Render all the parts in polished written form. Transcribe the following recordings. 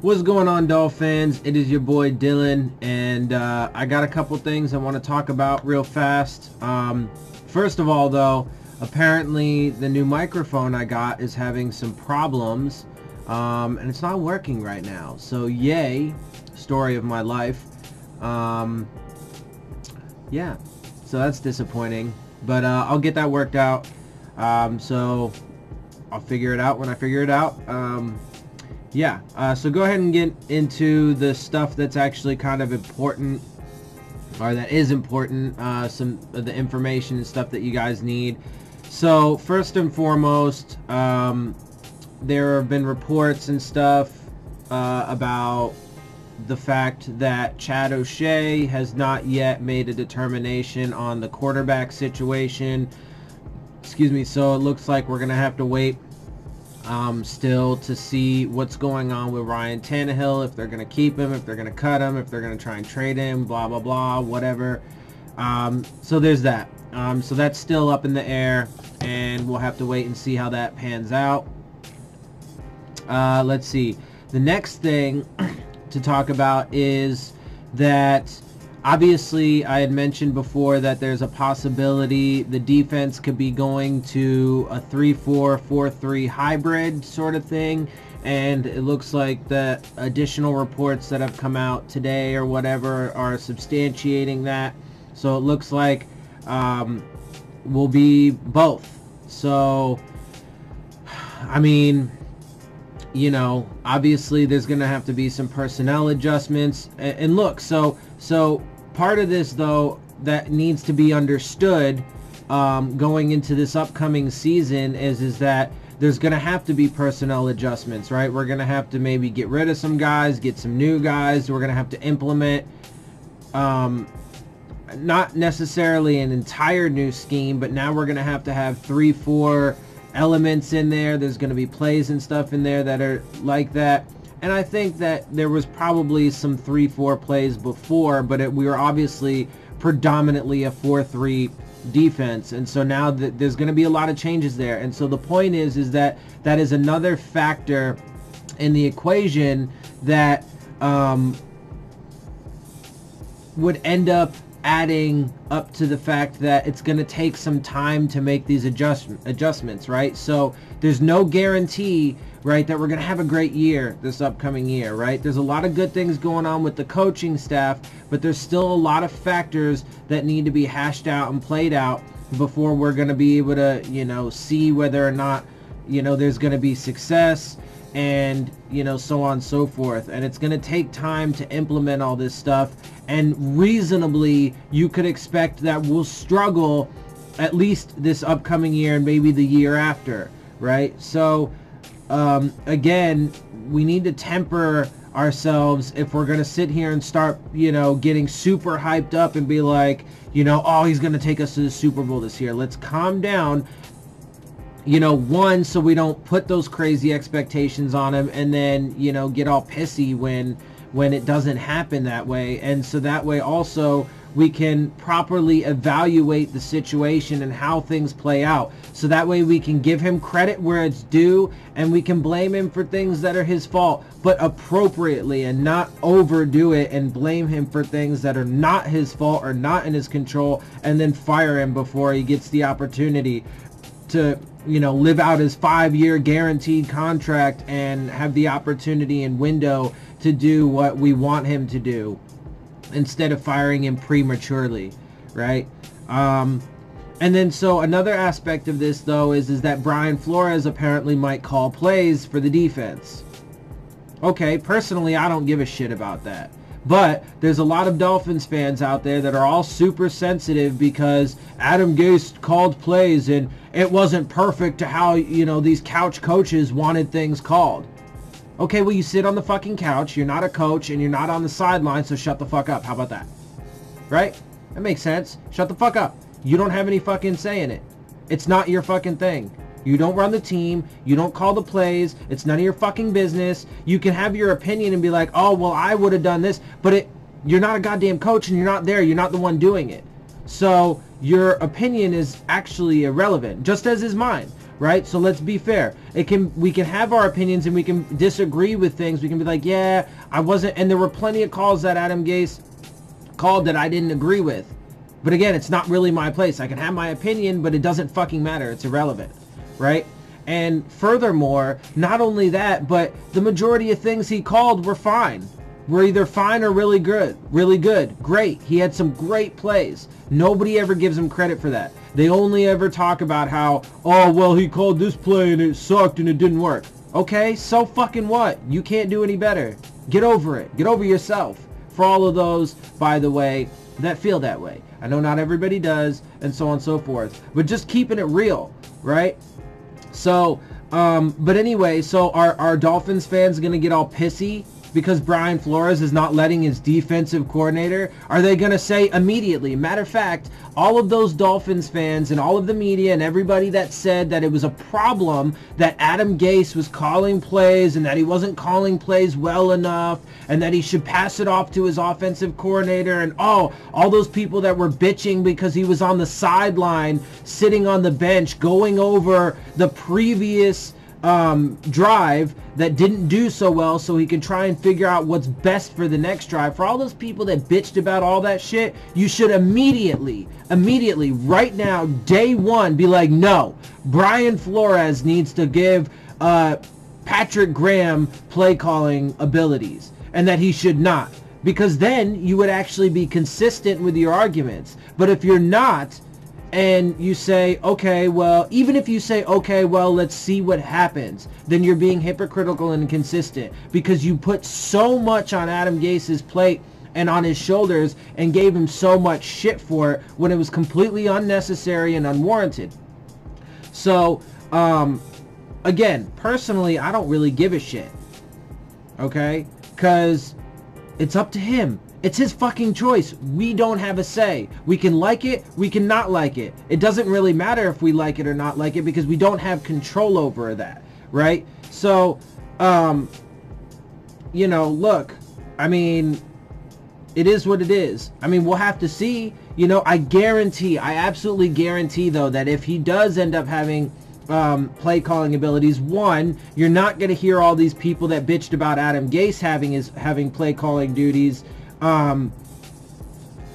What's going on, Dolphins? It is your boy Dillon, and I got a couple things I want to talk about real fast. First of all, though, apparently the new microphone I got is having some problems, and it's not working right now. So yay, story of my life. Yeah, so that's disappointing, but I'll get that worked out. So I'll figure it out when I figure it out. So go ahead and get into the stuff that's actually kind of important, or that is important, some of the information and stuff that you guys need. So first and foremost, there have been reports and stuff about the fact that Chad O'Shea has not yet made a determination on the quarterback situation. So it looks like we're going to have to wait still to see what's going on with Ryan Tannehill, if they're going to keep him, if they're going to cut him, if they're going to try and trade him, blah, blah, blah, whatever. So there's that. So that's still up in the air, and we'll have to wait and see how that pans out. Let's see. The next thing to talk about is that obviously I had mentioned before that there's a possibility the defense could be going to a 3-4-4-3 hybrid sort of thing, and it looks like the additional reports that have come out today or whatever are substantiating that. So it looks like will be both. So I mean, you know, obviously there's going to have to be some personnel adjustments, and look, so part of this, though, that needs to be understood going into this upcoming season is that there's going to have to be personnel adjustments, right? We're going to have to maybe get rid of some guys, get some new guys. We're going to have to implement not necessarily an entire new scheme, but now we're going to have 3-4 elements in there. There's going to be plays and stuff in there that are like that. And I think that there was probably some 3-4 plays before, but we were obviously predominantly a 4-3 defense. And so now there's going to be a lot of changes there. And so the point is that is another factor in the equation that would end up adding up to the fact that it's going to take some time to make these adjustments, right? So there's no guarantee, right, that we're going to have a great year this upcoming year, right? There's a lot of good things going on with the coaching staff, but there's still a lot of factors that need to be hashed out and played out before we're going to be able to, you know, see whether or not, you know, there's going to be success, and, you know, so on and so forth. And it's going to take time to implement all this stuff, and reasonably you could expect that we'll struggle at least this upcoming year and maybe the year after, right? So again, we need to temper ourselves if we're going to sit here and start, you know, getting super hyped up and be like, you know, oh, he's going to take us to the Super Bowl this year. Let's calm down. You know, one, so we don't put those crazy expectations on him, and then, you know, get all pissy when it doesn't happen that way. And so that way also we can properly evaluate the situation and how things play out. So that way we can give him credit where it's due, and we can blame him for things that are his fault, but appropriately, and not overdo it and blame him for things that are not his fault or not in his control, and then fire him before he gets the opportunity to, you know, live out his 5-year guaranteed contract and have the opportunity and window to do what we want him to do, instead of firing him prematurely, right? And then so another aspect of this, though, is that Brian Flores apparently might call plays for the defense. Okay, personally, I don't give a shit about that. But there's a lot of Dolphins fans out there that are all super sensitive because Adam Gase called plays and it wasn't perfect to how, you know, these couch coaches wanted things called. Okay, well, you sit on the fucking couch, you're not a coach, and you're not on the sideline, so shut the fuck up. How about that? Right? That makes sense. Shut the fuck up. You don't have any fucking say in it. It's not your fucking thing. You don't run the team. You don't call the plays. It's none of your fucking business. You can have your opinion and be like, oh, well, I would have done this. But you're not a goddamn coach, and you're not there. You're not the one doing it. So your opinion is actually irrelevant, just as is mine, right? So let's be fair. We can have our opinions and we can disagree with things. We can be like, yeah, I wasn't, and there were plenty of calls that Adam Gase called that I didn't agree with. But again, it's not really my place. I can have my opinion, but it doesn't fucking matter. It's irrelevant, right? And furthermore, not only that, but the majority of things he called were fine. Were either fine or really good. Really good. Great. He had some great plays. Nobody ever gives him credit for that. They only ever talk about how, oh, well, he called this play and it sucked and it didn't work. Okay, so fucking what? You can't do any better. Get over it. Get over yourself. For all of those, by the way, that feel that way. I know not everybody does, and so on and so forth. But just keeping it real, right? So, but anyway, so are Dolphins fans going to get all pissy because Brian Flores is not letting his defensive coordinator? Are they going to say immediately? Matter of fact, all of those Dolphins fans and all of the media and everybody that said that it was a problem that Adam Gase was calling plays and that he wasn't calling plays well enough and that he should pass it off to his offensive coordinator, and all those people that were bitching because he was on the sideline sitting on the bench going over the previous drive that didn't do so well so he can try and figure out what's best for the next drive. For all those people that bitched about all that shit, you should immediately, right now, day one, be like, no, Brian Flores needs to give Patrick Graham play calling abilities, and that he should not. Because then you would actually be consistent with your arguments. But if you're not, and you say, okay, well, even if you say, okay, well, let's see what happens, then you're being hypocritical and inconsistent because you put so much on Adam Gase's plate and on his shoulders and gave him so much shit for it when it was completely unnecessary and unwarranted. So, again, personally, I don't really give a shit, okay? Because it's up to him. It's his fucking choice. We don't have a say. We can like it, we can not like it. It doesn't really matter if we like it or not like it because we don't have control over that, right? So, you know, look, I mean, it is what it is. I mean, we'll have to see. You know, I absolutely guarantee, though, that if he does end up having play calling abilities, one, you're not going to hear all these people that bitched about Adam Gase having play calling duties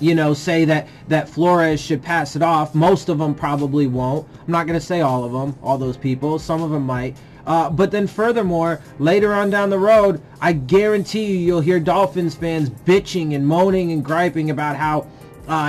you know, say that Flores should pass it off. Most of them probably won't. I'm not going to say all of them, all those people. Some of them might. But then furthermore, later on down the road, I guarantee you'll hear Dolphins fans bitching and moaning and griping about how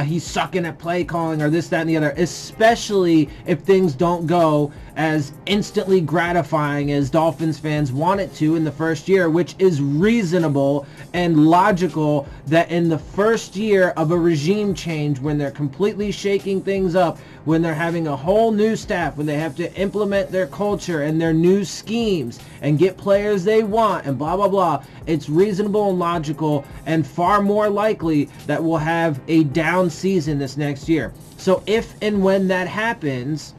he's sucking at play calling or this, that, and the other, especially if things don't go as instantly gratifying as Dolphins fans want it to in the first year, which is reasonable and logical that in the first year of a regime change, when they're completely shaking things up, when they're having a whole new staff, when they have to implement their culture and their new schemes and get players they want and blah, blah, blah, it's reasonable and logical and far more likely that we'll have a down season this next year. So if and when that happens,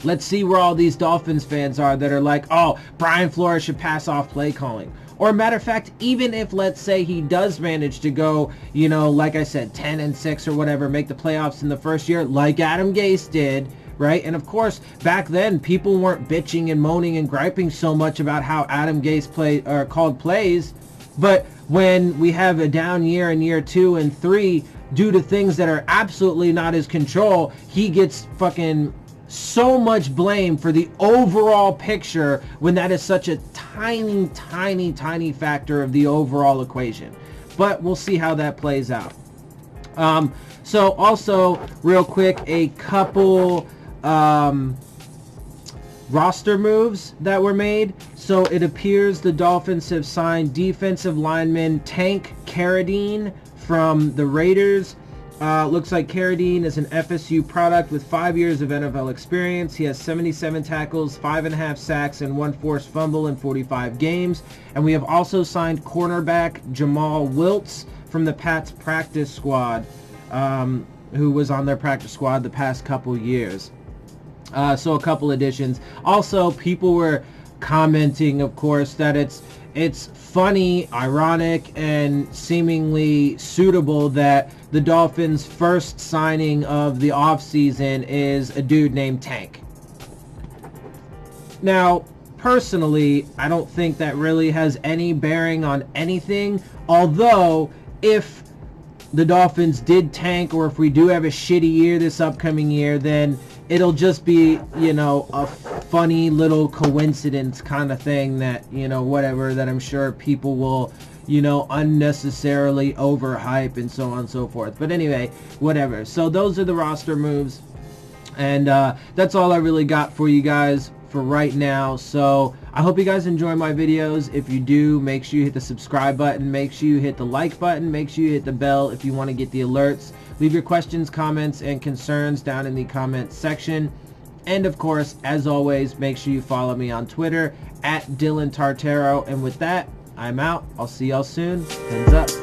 let's see where all these Dolphins fans are that are like, oh, Brian Flores should pass off play calling. Or matter of fact, even if, let's say, he does manage to go, you know, like I said, 10-6 or whatever, make the playoffs in the first year, like Adam Gase did, right? And of course, back then, people weren't bitching and moaning and griping so much about how Adam Gase called plays. But when we have a down year in year 2 and 3, due to things that are absolutely not his control, he gets fucking so much blame for the overall picture when that is such a tiny, tiny, tiny factor of the overall equation. But we'll see how that plays out. So also, real quick, a couple roster moves that were made. So it appears the Dolphins have signed defensive lineman Tank Carradine from the Raiders. Looks like Carradine is an FSU product with 5 years of NFL experience. He has 77 tackles, 5.5 sacks, and 1 forced fumble in 45 games. And we have also signed cornerback Jamal Wiltz from the Pats practice squad, who was on their practice squad the past couple years. So a couple additions. Also, people were commenting, of course, that it's funny, ironic, and seemingly suitable that the Dolphins' first signing of the offseason is a dude named Tank. Now, personally, I don't think that really has any bearing on anything, although if the Dolphins did tank, or if we do have a shitty year this upcoming year, then it'll just be, you know, a funny little coincidence kind of thing that, you know, whatever, that I'm sure people will, you know, unnecessarily overhype and so on and so forth. But anyway, whatever. So those are the roster moves, and that's all I really got for you guys for right now. So I hope you guys enjoy my videos. If you do, make sure you hit the subscribe button, make sure you hit the like button, make sure you hit the bell if you want to get the alerts. Leave your questions, comments, and concerns down in the comments section. And of course, as always, make sure you follow me on Twitter at Dillon Tartaro. And with that, I'm out. I'll see y'all soon. Fins up.